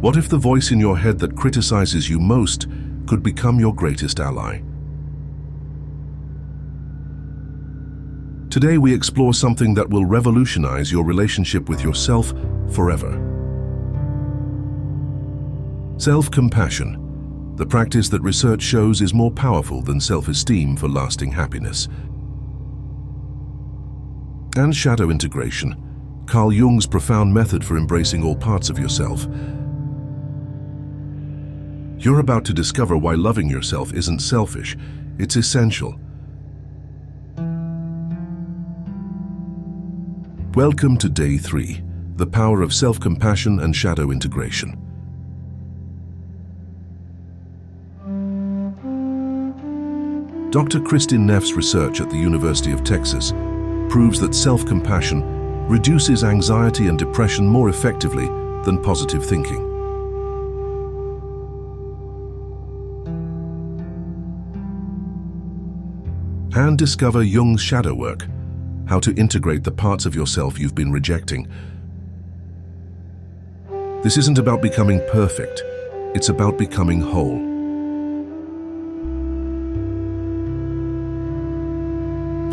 What if the voice in your head that criticizes you most could become your greatest ally? Today we explore something that will revolutionize your relationship with yourself forever. Self-compassion, the practice that research shows is more powerful than self-esteem for lasting happiness. And shadow integration, Carl Jung's profound method for embracing all parts of yourself. You're about to discover why loving yourself isn't selfish, it's essential. Welcome to Day 3, the power of self-compassion and shadow integration. Dr. Kristin Neff's research at the University of Texas proves that self-compassion reduces anxiety and depression more effectively than positive thinking. And discover Jung's shadow work, how to integrate the parts of yourself you've been rejecting. This isn't about becoming perfect, it's about becoming whole.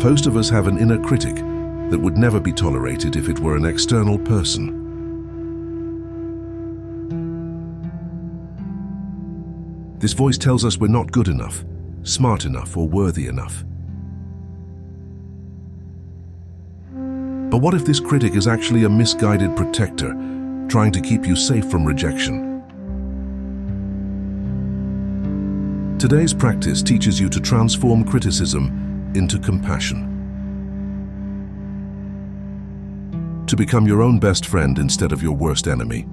Most of us have an inner critic that would never be tolerated if it were an external person. This voice tells us we're not good enough, smart enough, or worthy enough. But what if this critic is actually a misguided protector, trying to keep you safe from rejection? Today's practice teaches you to transform criticism into compassion. To become your own best friend instead of your worst enemy.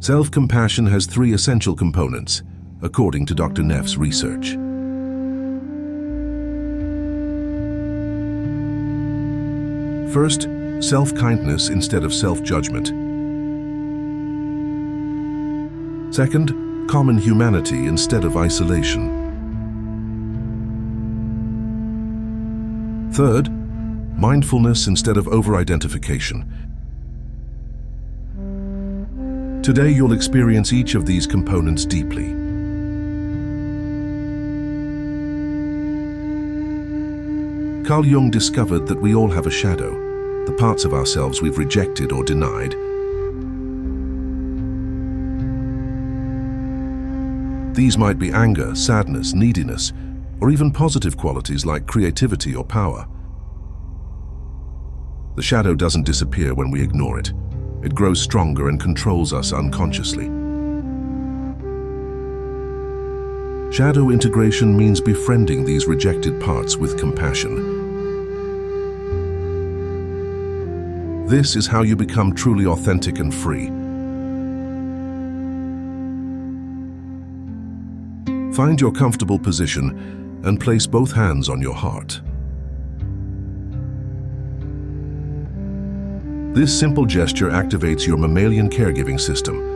Self-compassion has 3 essential components, according to Dr. Neff's research. First, self-kindness instead of self-judgment. Second, common humanity instead of isolation. Third, mindfulness instead of over-identification. Today you'll experience each of these components deeply. Carl Jung discovered that we all have a shadow, the parts of ourselves we've rejected or denied. These might be anger, sadness, neediness, or even positive qualities like creativity or power. The shadow doesn't disappear when we ignore it. It grows stronger and controls us unconsciously. Shadow integration means befriending these rejected parts with compassion. This is how you become truly authentic and free. Find your comfortable position and place both hands on your heart. This simple gesture activates your mammalian caregiving system.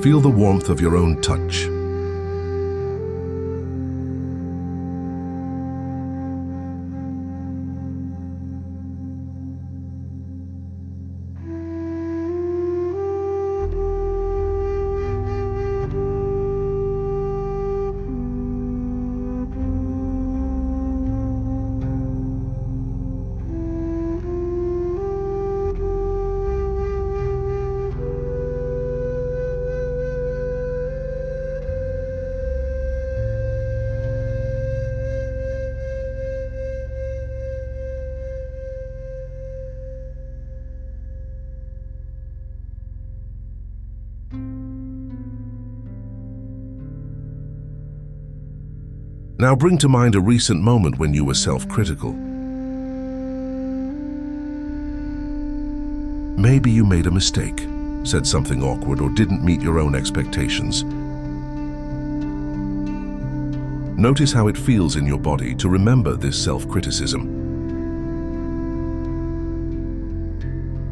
Feel the warmth of your own touch. Now bring to mind a recent moment when you were self-critical. Maybe you made a mistake, said something awkward, or didn't meet your own expectations. Notice how it feels in your body to remember this self-criticism.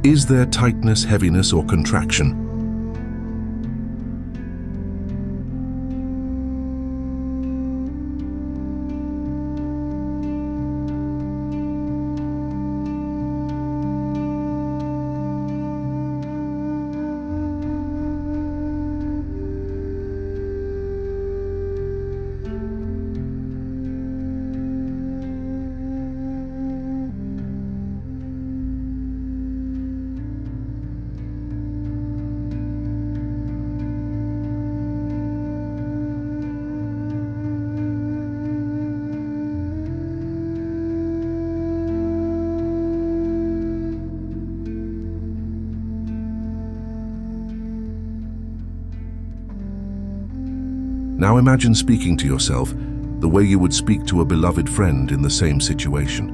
Is there tightness, heaviness, or contraction? Now imagine speaking to yourself the way you would speak to a beloved friend in the same situation.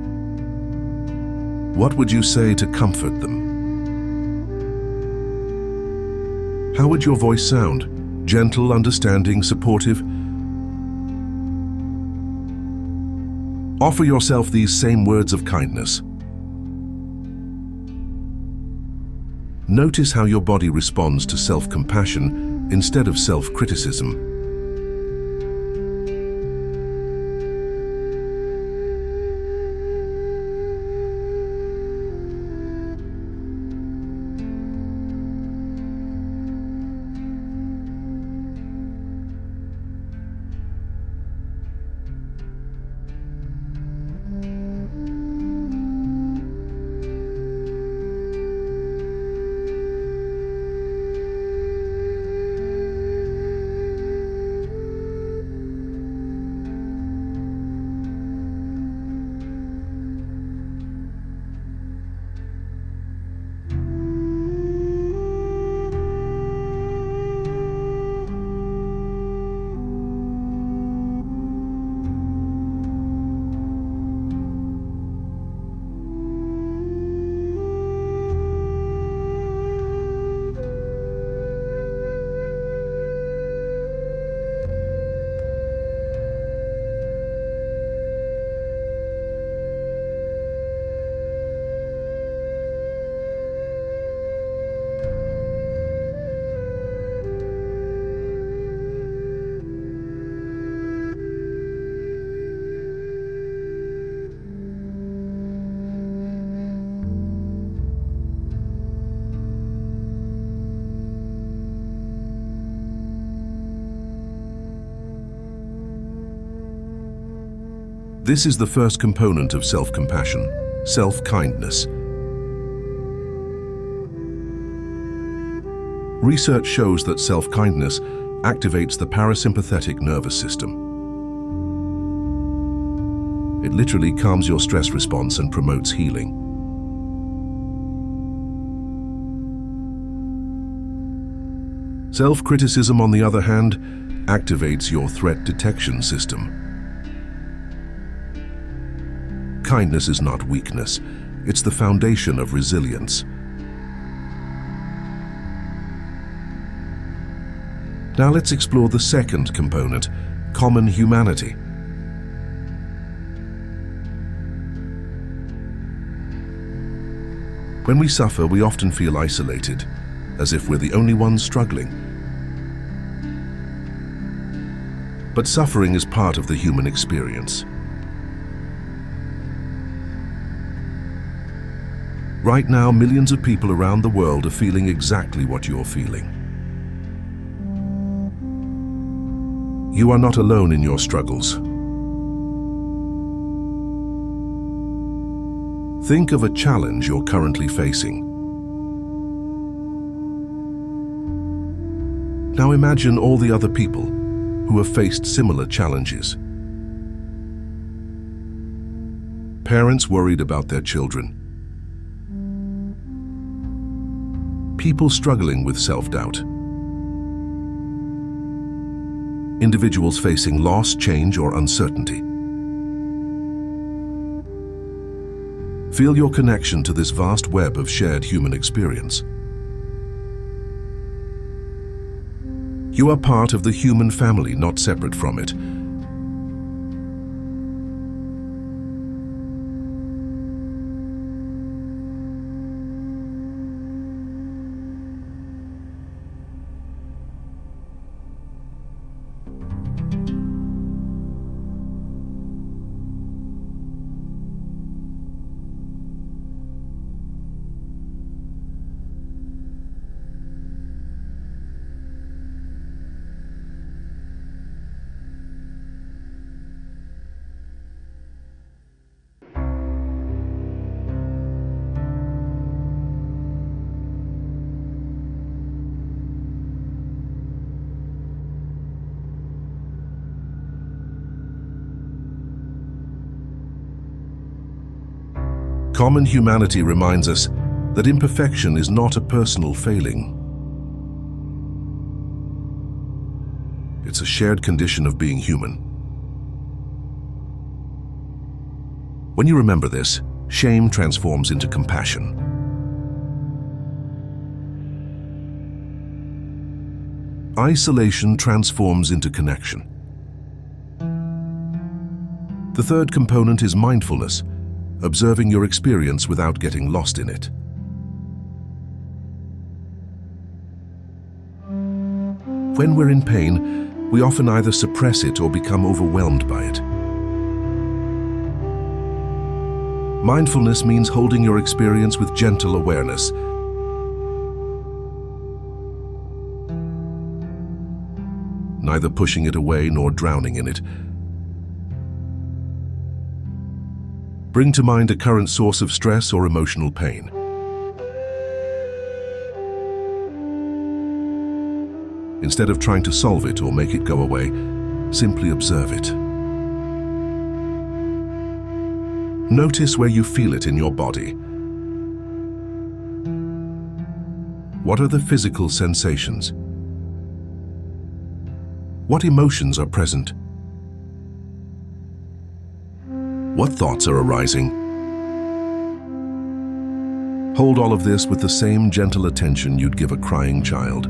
What would you say to comfort them? How would your voice sound? Gentle, understanding, supportive? Offer yourself these same words of kindness. Notice how your body responds to self-compassion instead of self-criticism. This is the first component of self-compassion, self-kindness. Research shows that self-kindness activates the parasympathetic nervous system. It literally calms your stress response and promotes healing. Self-criticism, on the other hand, activates your threat detection system. Kindness is not weakness, it's the foundation of resilience. Now let's explore the second component, common humanity. When we suffer, we often feel isolated, as if we're the only ones struggling. But suffering is part of the human experience. Right now, millions of people around the world are feeling exactly what you're feeling. You are not alone in your struggles. Think of a challenge you're currently facing. Now imagine all the other people who have faced similar challenges. Parents worried about their children. People struggling with self-doubt. Individuals facing loss, change, or uncertainty. Feel your connection to this vast web of shared human experience. You are part of the human family, not separate from it. Common humanity reminds us that imperfection is not a personal failing. It's a shared condition of being human. When you remember this, shame transforms into compassion. Isolation transforms into connection. The third component is mindfulness, observing your experience without getting lost in it. When we're in pain, we often either suppress it or become overwhelmed by it. Mindfulness means holding your experience with gentle awareness. Neither pushing it away nor drowning in it. Bring to mind a current source of stress or emotional pain. Instead of trying to solve it or make it go away, simply observe it. Notice where you feel it in your body. What are the physical sensations? What emotions are present? What thoughts are arising? Hold all of this with the same gentle attention you'd give a crying child.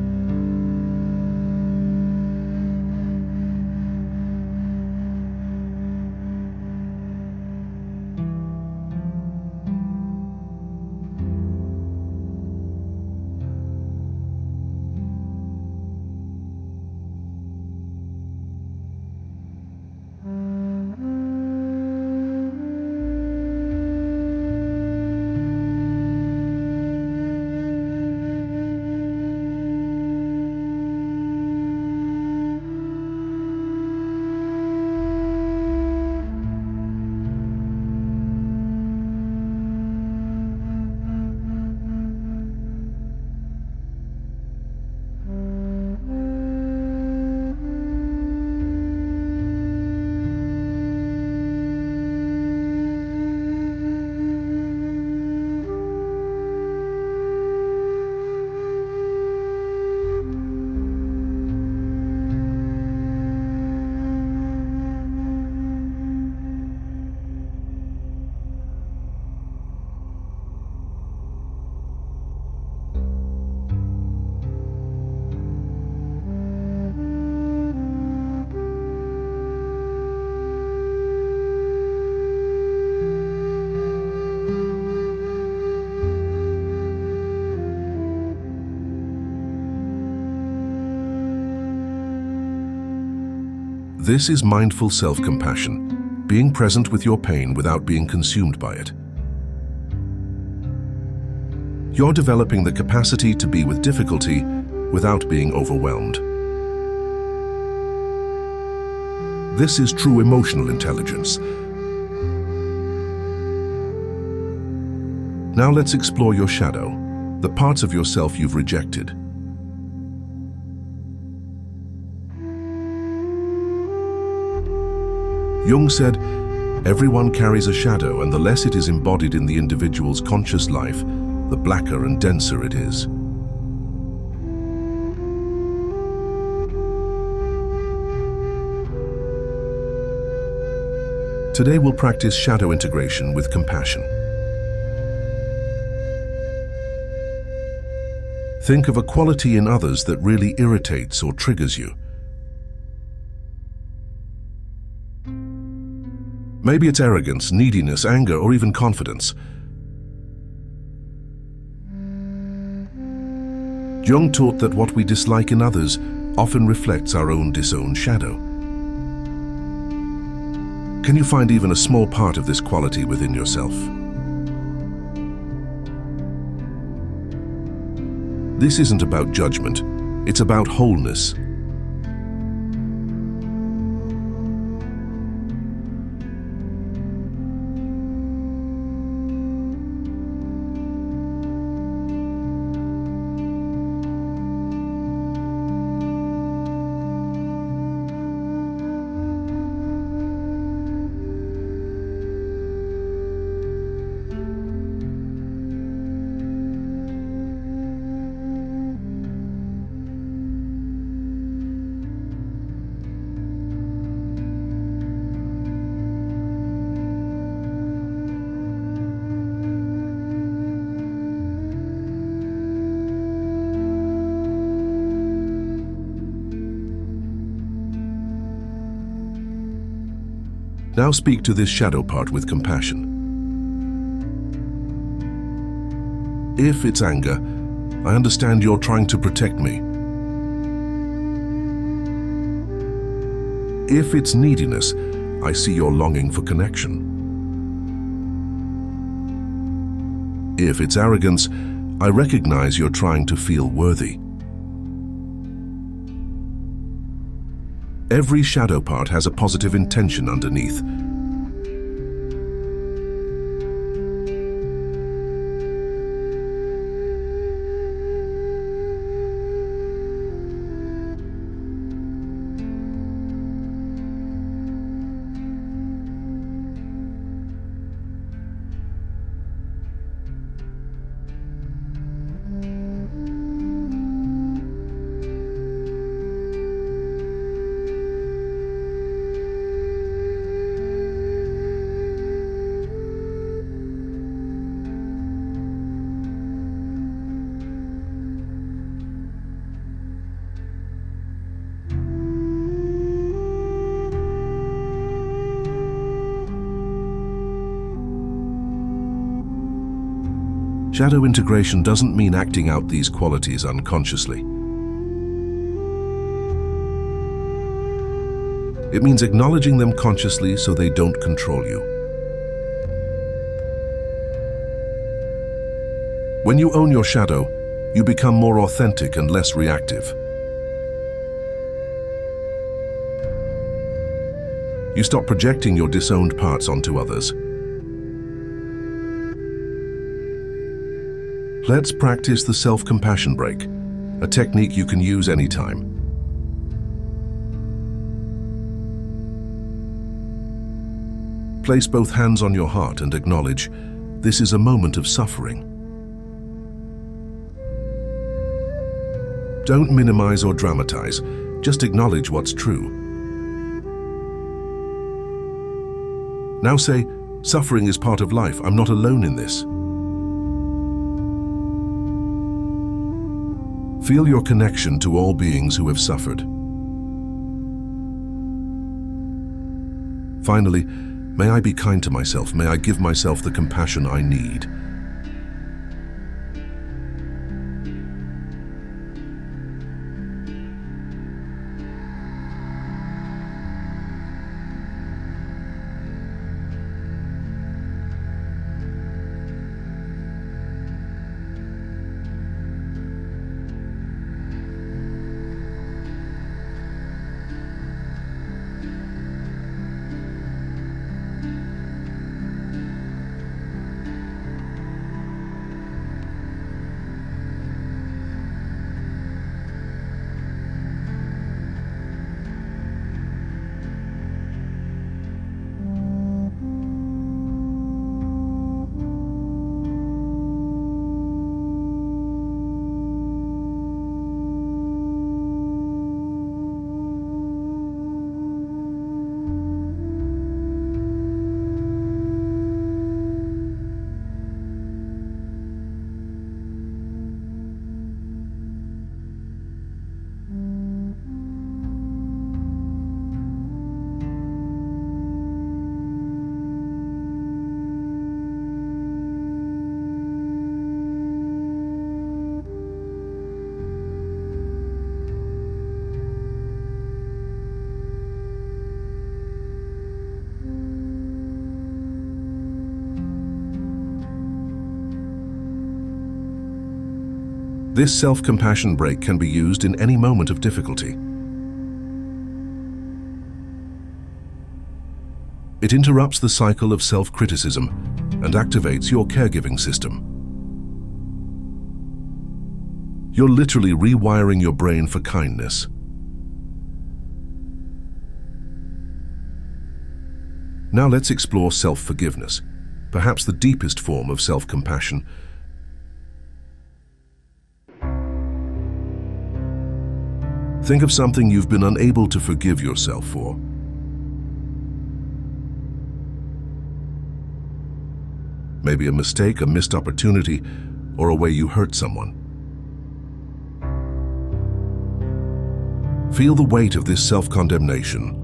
This is mindful self-compassion, being present with your pain without being consumed by it. You're developing the capacity to be with difficulty without being overwhelmed. This is true emotional intelligence. Now let's explore your shadow, the parts of yourself you've rejected. Jung said, everyone carries a shadow, and the less it is embodied in the individual's conscious life, the blacker and denser it is. Today we'll practice shadow integration with compassion. Think of a quality in others that really irritates or triggers you. Maybe it's arrogance, neediness, anger, or even confidence. Jung taught that what we dislike in others often reflects our own disowned shadow. Can you find even a small part of this quality within yourself? This isn't about judgment, it's about wholeness. Now speak to this shadow part with compassion. If it's anger, I understand you're trying to protect me. If it's neediness, I see your longing for connection. If it's arrogance, I recognize you're trying to feel worthy. Every shadow part has a positive intention underneath. Shadow integration doesn't mean acting out these qualities unconsciously. It means acknowledging them consciously so they don't control you. When you own your shadow, you become more authentic and less reactive. You stop projecting your disowned parts onto others. Let's practice the self-compassion break, a technique you can use anytime. Place both hands on your heart and acknowledge, this is a moment of suffering. Don't minimize or dramatize, just acknowledge what's true. Now say, suffering is part of life, I'm not alone in this. Feel your connection to all beings who have suffered. Finally, may I be kind to myself, may I give myself the compassion I need. This self-compassion break can be used in any moment of difficulty. It interrupts the cycle of self-criticism and activates your caregiving system. You're literally rewiring your brain for kindness. Now let's explore self-forgiveness, perhaps the deepest form of self-compassion. Think of something you've been unable to forgive yourself for. Maybe a mistake, a missed opportunity, or a way you hurt someone. Feel the weight of this self-condemnation.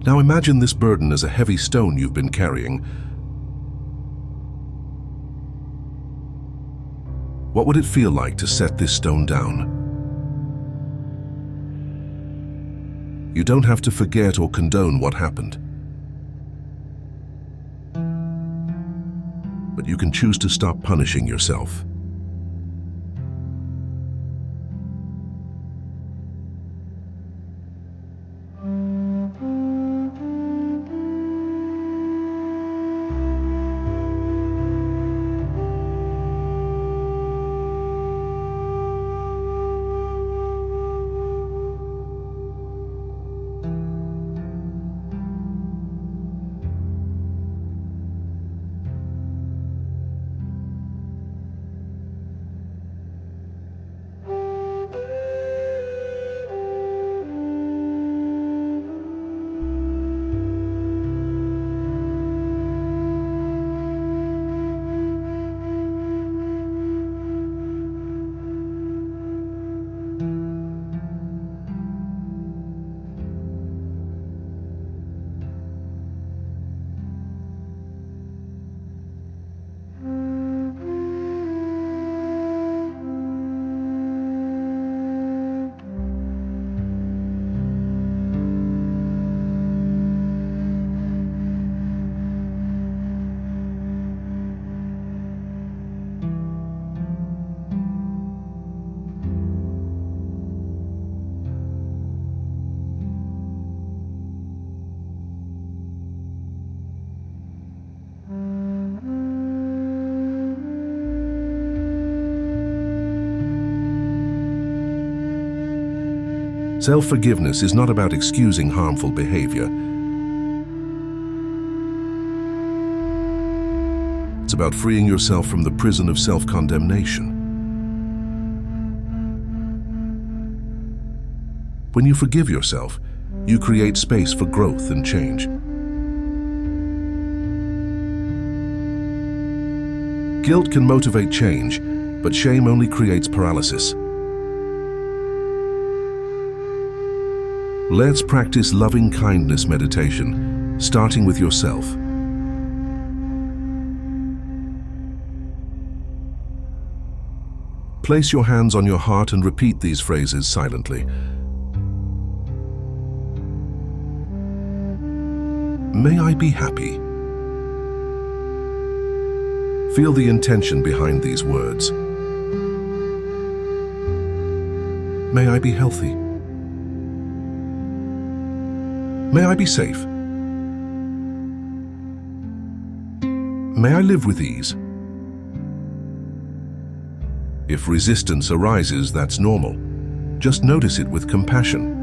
Now imagine this burden as a heavy stone you've been carrying. What would it feel like to set this stone down? You don't have to forget or condone what happened. But you can choose to stop punishing yourself. Self-forgiveness is not about excusing harmful behavior. It's about freeing yourself from the prison of self-condemnation. When you forgive yourself, you create space for growth and change. Guilt can motivate change, but shame only creates paralysis. Let's practice loving kindness meditation, starting with yourself. Place your hands on your heart and repeat these phrases silently. May I be happy. Feel the intention behind these words. May I be healthy. May I be safe. May I live with ease. If resistance arises, that's normal. Just notice it with compassion.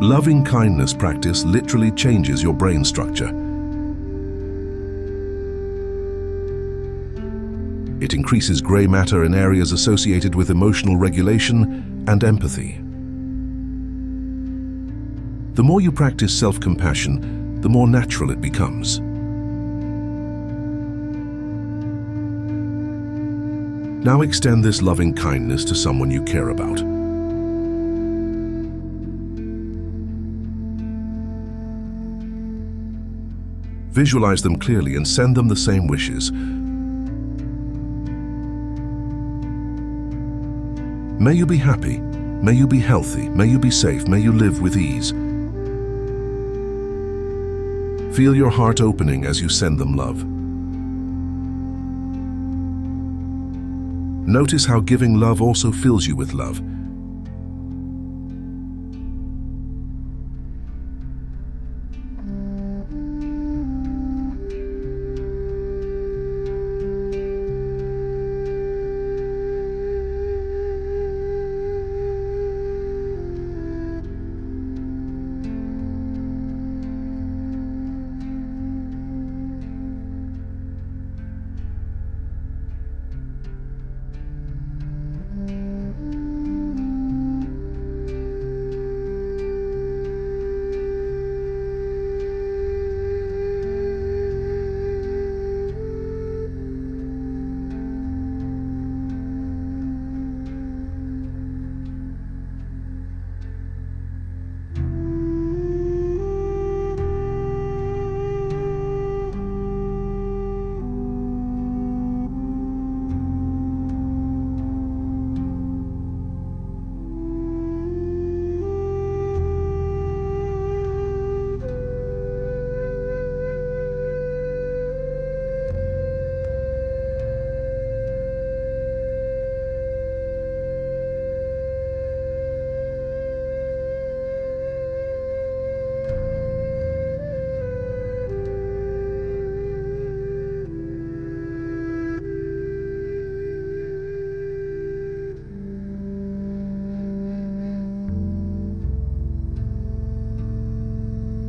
Loving kindness practice literally changes your brain structure. It increases gray matter in areas associated with emotional regulation and empathy. The more you practice self-compassion, the more natural it becomes. Now extend this loving kindness to someone you care about. Visualize them clearly and send them the same wishes. May you be happy, may you be healthy, may you be safe, may you live with ease. Feel your heart opening as you send them love. Notice how giving love also fills you with love.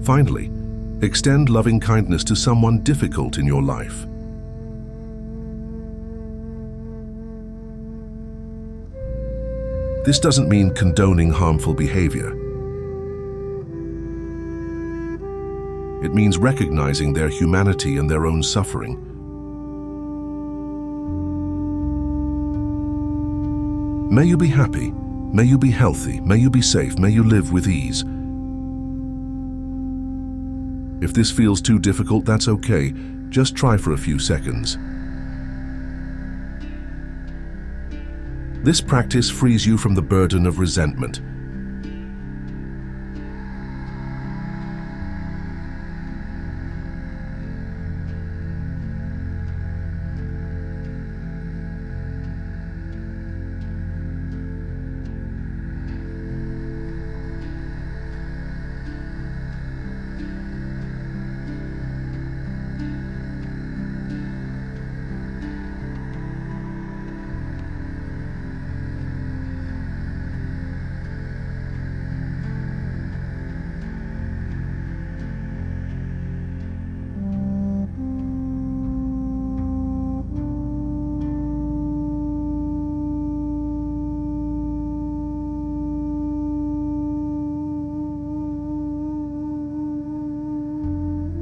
Finally, extend loving kindness to someone difficult in your life. This doesn't mean condoning harmful behavior. It means recognizing their humanity and their own suffering. May you be happy, may you be healthy, may you be safe, may you live with ease. If this feels too difficult, that's okay. Just try for a few seconds. This practice frees you from the burden of resentment.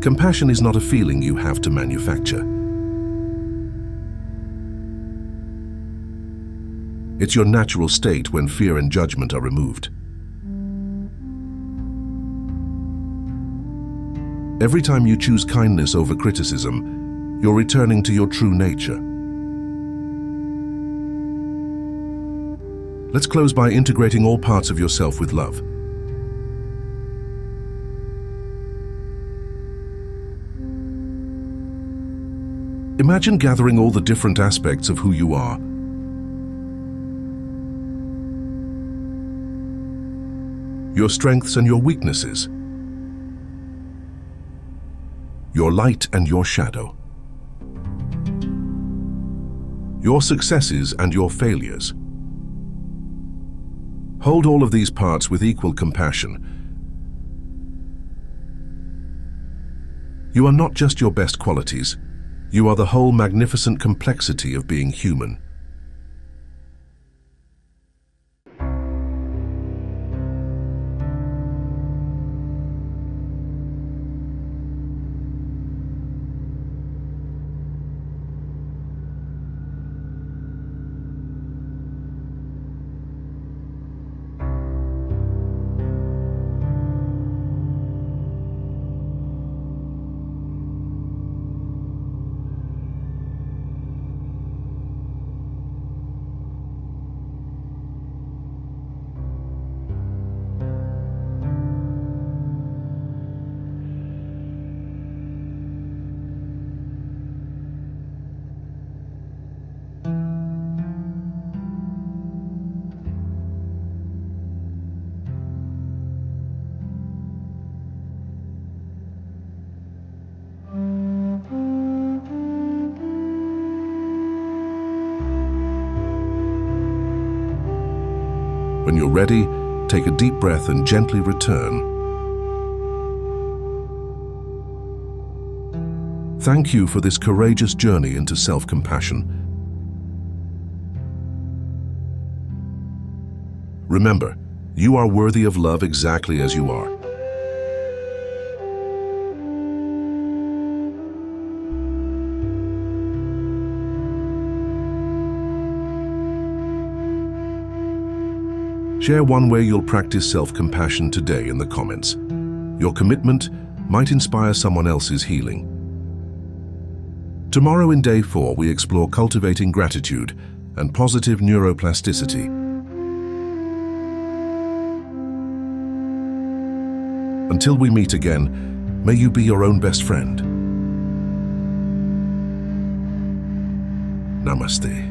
Compassion is not a feeling you have to manufacture. It's your natural state when fear and judgment are removed. Every time you choose kindness over criticism, you're returning to your true nature. Let's close by integrating all parts of yourself with love. Imagine gathering all the different aspects of who you are. Your strengths and your weaknesses. Your light and your shadow. Your successes and your failures. Hold all of these parts with equal compassion. You are not just your best qualities. You are the whole magnificent complexity of being human. ready, take a deep breath and gently return. Thank you for this courageous journey into self-compassion. Remember, you are worthy of love exactly as you are. Share one way you'll practice self-compassion today in the comments. Your commitment might inspire someone else's healing. Tomorrow in Day 4, we explore cultivating gratitude and positive neuroplasticity. Until we meet again, may you be your own best friend. Namaste.